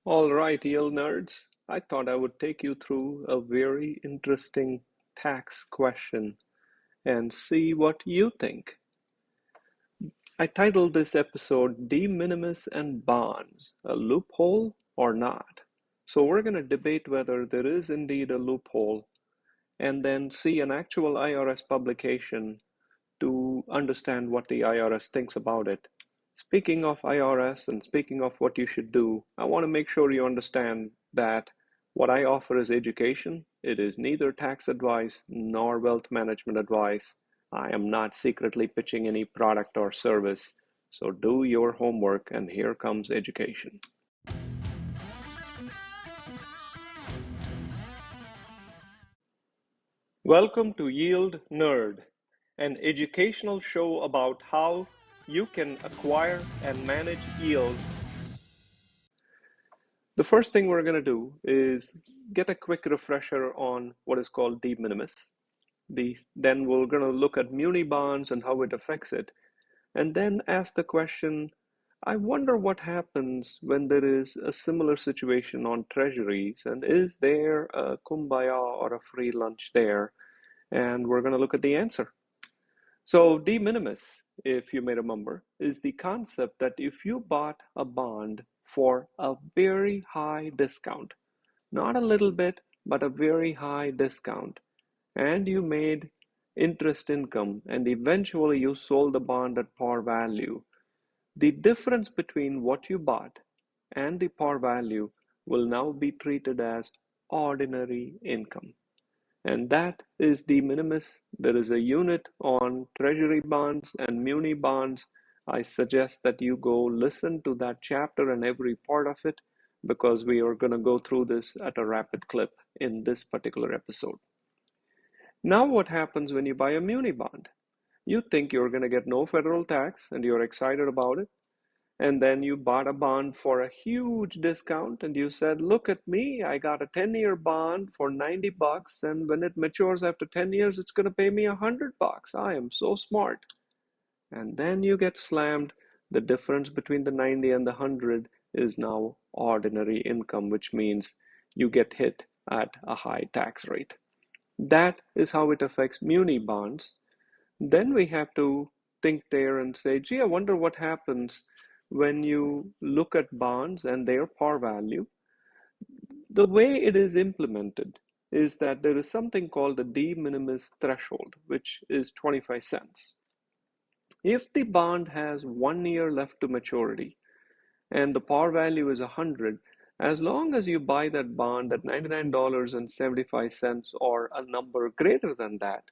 All right, yield nerds. I thought I would take you through a very interesting tax question and see what you think. I titled this episode De Minimis and Bonds, a loophole or not? So we're going to debate whether there is indeed a loophole and then see an actual IRS publication to understand what the IRS thinks about it. Speaking of IRS and speaking of what you should do, I want to make sure you understand that what I offer is education. It is neither tax advice nor wealth management advice. I am not secretly pitching any product or service. So do your homework, and here comes education. Welcome to Yield Nerd, an educational show about how you can acquire and manage yield. The first thing we're going to do is get a quick refresher on what is called de minimis. Then we're going to look at muni bonds and how it affects it, and then ask the question, I wonder what happens when there is a similar situation on treasuries, and is there a kumbaya or a free lunch there? And we're going to look at the answer. So de minimis, if you may remember, is the concept that if you bought a bond for a very high discount, not a little bit, but a very high discount, and you made interest income and eventually you sold the bond at par value, the difference between what you bought and the par value will now be treated as ordinary income. And that is de minimis. There is a unit on treasury bonds and muni bonds. I suggest that you go listen to that chapter and every part of it because we are going to go through this at a rapid clip in this particular episode. Now, what happens when you buy a muni bond? You think you're going to get no federal tax and you're excited about it. And then you bought a bond for a huge discount and you said, look at me, I got a 10-year bond for 90 bucks, and when it matures after 10 years, it's going to pay me 100 bucks. I am so smart. And then you get slammed. The difference between the 90 and the 100 is now ordinary income, which means you get hit at a high tax rate. That is how it affects muni bonds. Then we have to think there and say, gee, I wonder what happens when you look at bonds and their par value. The way it is implemented is that there is something called the de minimis threshold, which is 25 cents. If the bond has 1 year left to maturity and the par value is 100, as long as you buy that bond at $99.75 or a number greater than that,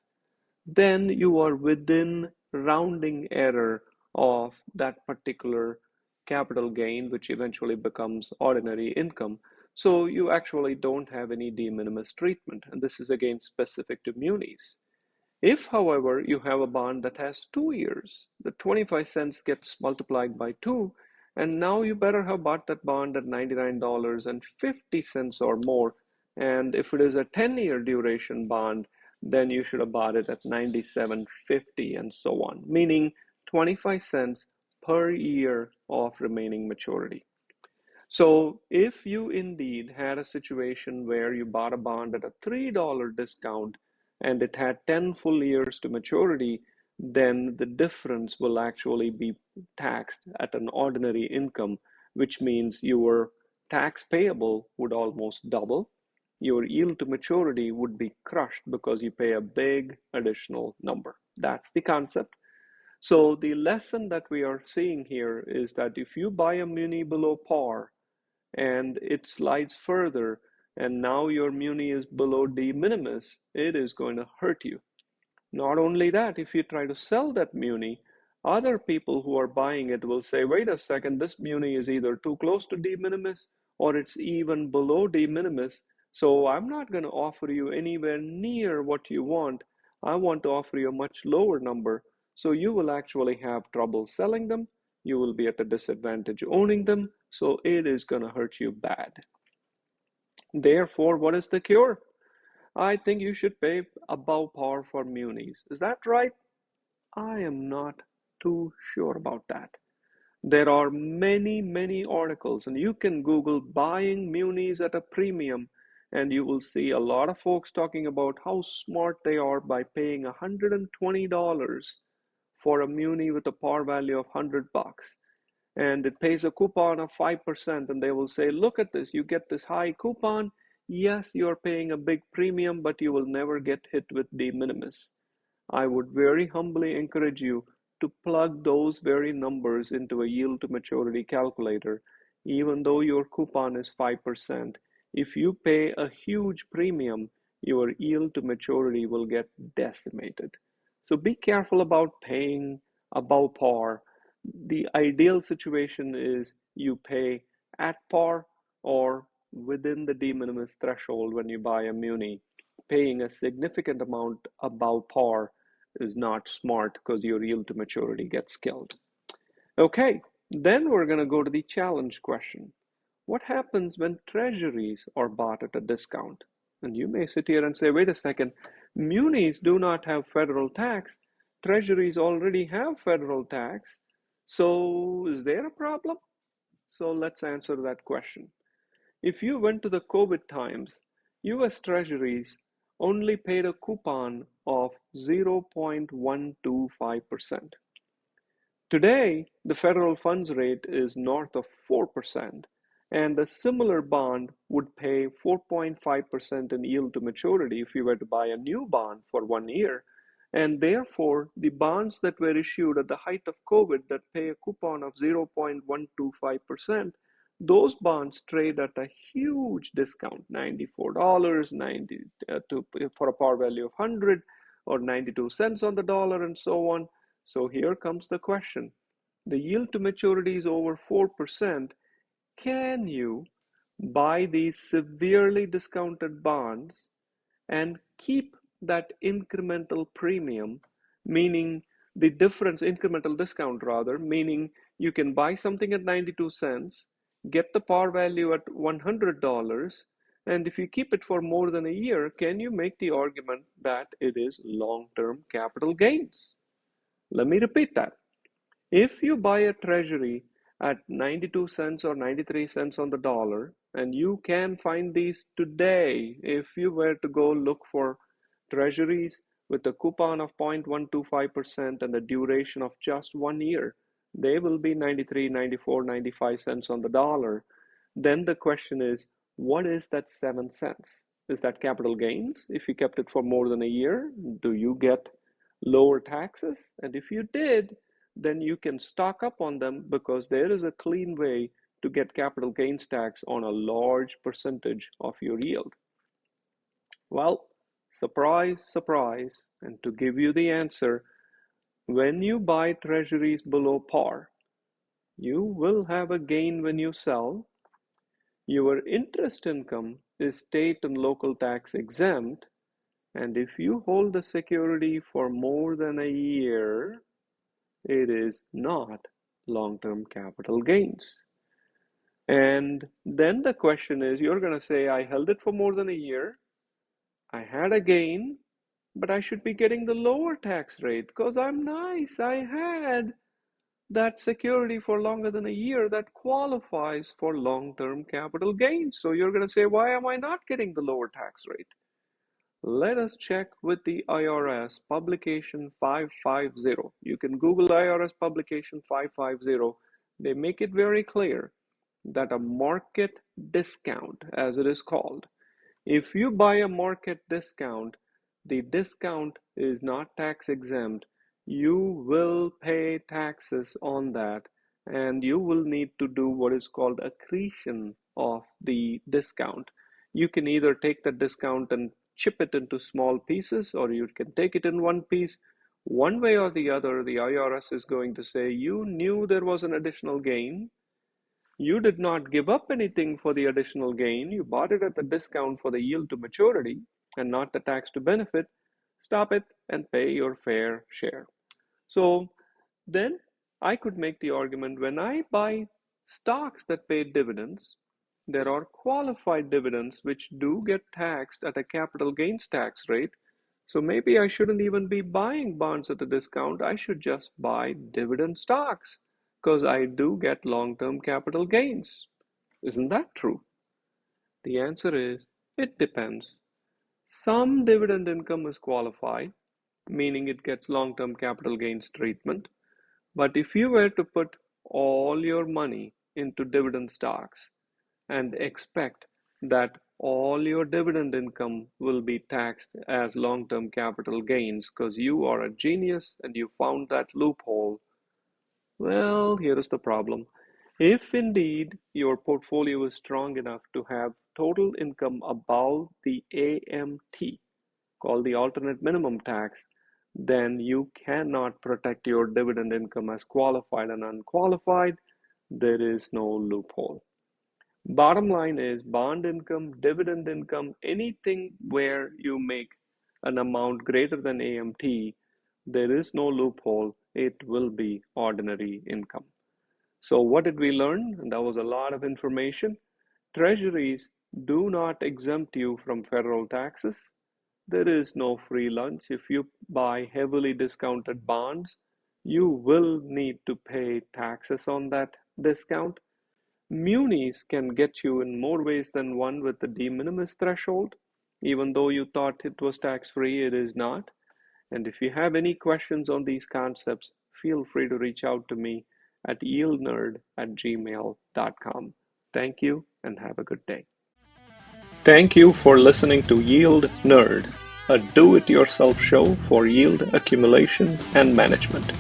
then you are within rounding error of that particular capital gain, which eventually becomes ordinary income. So you actually don't have any de minimis treatment. And this is again specific to munis. If, however, you have a bond that has 2 years, the 25 cents gets multiplied by 2, and now you better have bought that bond at $99.50 or more. And if it is a 10-year duration bond, then you should have bought it at $97.50 and so on, meaning 25 cents per year of remaining maturity. So if you indeed had a situation where you bought a bond at a $3 discount and it had 10 full years to maturity, then the difference will actually be taxed at an ordinary income, which means your tax payable would almost double. Your yield to maturity would be crushed because you pay a big additional number. That's the concept. So the lesson that we are seeing here is that if you buy a muni below par and it slides further, and now your muni is below de minimis, it is going to hurt you. Not only that, if you try to sell that muni, other people who are buying it will say, wait a second, this muni is either too close to de minimis or it's even below de minimis. So I'm not going to offer you anywhere near what you want. I want to offer you a much lower number. So you will actually have trouble selling them. You will be at a disadvantage owning them. So it is going to hurt you bad. Therefore, what is the cure? I think you should pay above par for munis. Is that right? I am not too sure about that. There are many articles, and you can Google buying munis at a premium, and you will see a lot of folks talking about how smart they are by paying $120 for a muni with a par value of 100 bucks. And it pays a coupon of 5%, and they will say, look at this, you get this high coupon. Yes, you're paying a big premium, but you will never get hit with de minimis. I would very humbly encourage you to plug those very numbers into a yield to maturity calculator, even though your coupon is 5%. If you pay a huge premium, your yield to maturity will get decimated. So be careful about paying above par. The ideal situation is you pay at par or within the de minimis threshold when you buy a muni. Paying a significant amount above par is not smart because your yield to maturity gets killed. Okay, then we're going to go to the challenge question. What happens when treasuries are bought at a discount? And you may sit here and say, wait a second, munis do not have federal tax. Treasuries already have federal tax. So is there a problem? So let's answer that question. If you went to the COVID times, US Treasuries only paid a coupon of 0.125%. Today, the federal funds rate is north of 4%, and a similar bond would pay 4.5% in yield to maturity if you were to buy a new bond for 1 year. And therefore, the bonds that were issued at the height of COVID that pay a coupon of 0.125%, those bonds trade at a huge discount, $94, 90 for a par value of 100, or 92 cents on the dollar, and so on. So here comes the question. The yield to maturity is over 4%. Can you buy these severely discounted bonds and keep that incremental premium, meaning the difference, incremental discount rather, meaning you can buy something at 92 cents, get the par value at $100, and if you keep it for more than a year, can you make the argument that it is long-term capital gains? Let me repeat that. If you buy a treasury at 92 cents or 93 cents on the dollar, and you can find these today, if you were to go look for treasuries with a coupon of 0.125% and a duration of just 1 year, they will be 93, 94, 95 cents on the dollar. Then the question is, what is that 7 cents? Is that capital gains? If you kept it for more than a year, do you get lower taxes? And if you did, then you can stock up on them because there is a clean way to get capital gains tax on a large percentage of your yield. Well, surprise, surprise, and to give you the answer, when you buy treasuries below par, you will have a gain when you sell. Your interest income is state and local tax exempt, and if you hold the security for more than a year, it is not long-term capital gains. And then the question is, you're going to say, I held it for more than a year, I had a gain, but I should be getting the lower tax rate because I'm nice. I had that security for longer than a year that qualifies for long-term capital gains. So you're going to say, why am I not getting the lower tax rate? Let us check with the IRS publication 550. You can Google IRS publication 550. They make it very clear that a market discount, as it is called, if you buy a market discount, the discount is not tax exempt. You will pay taxes on that, and you will need to do what is called accretion of the discount. You can either take the discount and chip it into small pieces, or you can take it in one piece. One way or the other, the IRS is going to say you knew there was an additional gain. You did not give up anything for the additional gain. You bought it at the discount for the yield to maturity and not the tax to benefit. Stop it and pay your fair share. So then I could make the argument when I buy stocks that pay dividends, there are qualified dividends which do get taxed at a capital gains tax rate. So maybe I shouldn't even be buying bonds at a discount. I should just buy dividend stocks because I do get long-term capital gains. Isn't that true? The answer is, it depends. Some dividend income is qualified, meaning it gets long-term capital gains treatment. But if you were to put all your money into dividend stocks and expect that all your dividend income will be taxed as long-term capital gains because you are a genius and you found that loophole, well, here is the problem. If indeed your portfolio is strong enough to have total income above the AMT, called the alternate minimum tax, then you cannot protect your dividend income as qualified and unqualified. There is no loophole. Bottom line is bond income, dividend income, anything where you make an amount greater than AMT, there is no loophole. It will be ordinary income. So what did we learn? And that was a lot of information. Treasuries do not exempt you from federal taxes. There is no free lunch. If you buy heavily discounted bonds, you will need to pay taxes on that discount. Munis can get you in more ways than one with the de minimis threshold. Even though you thought it was tax-free, it is not. And if you have any questions on these concepts, feel free to reach out to me at yieldnerd@gmail.com. Thank you and have a good day. Thank you for listening to Yield Nerd, a do-it-yourself show for yield accumulation and management.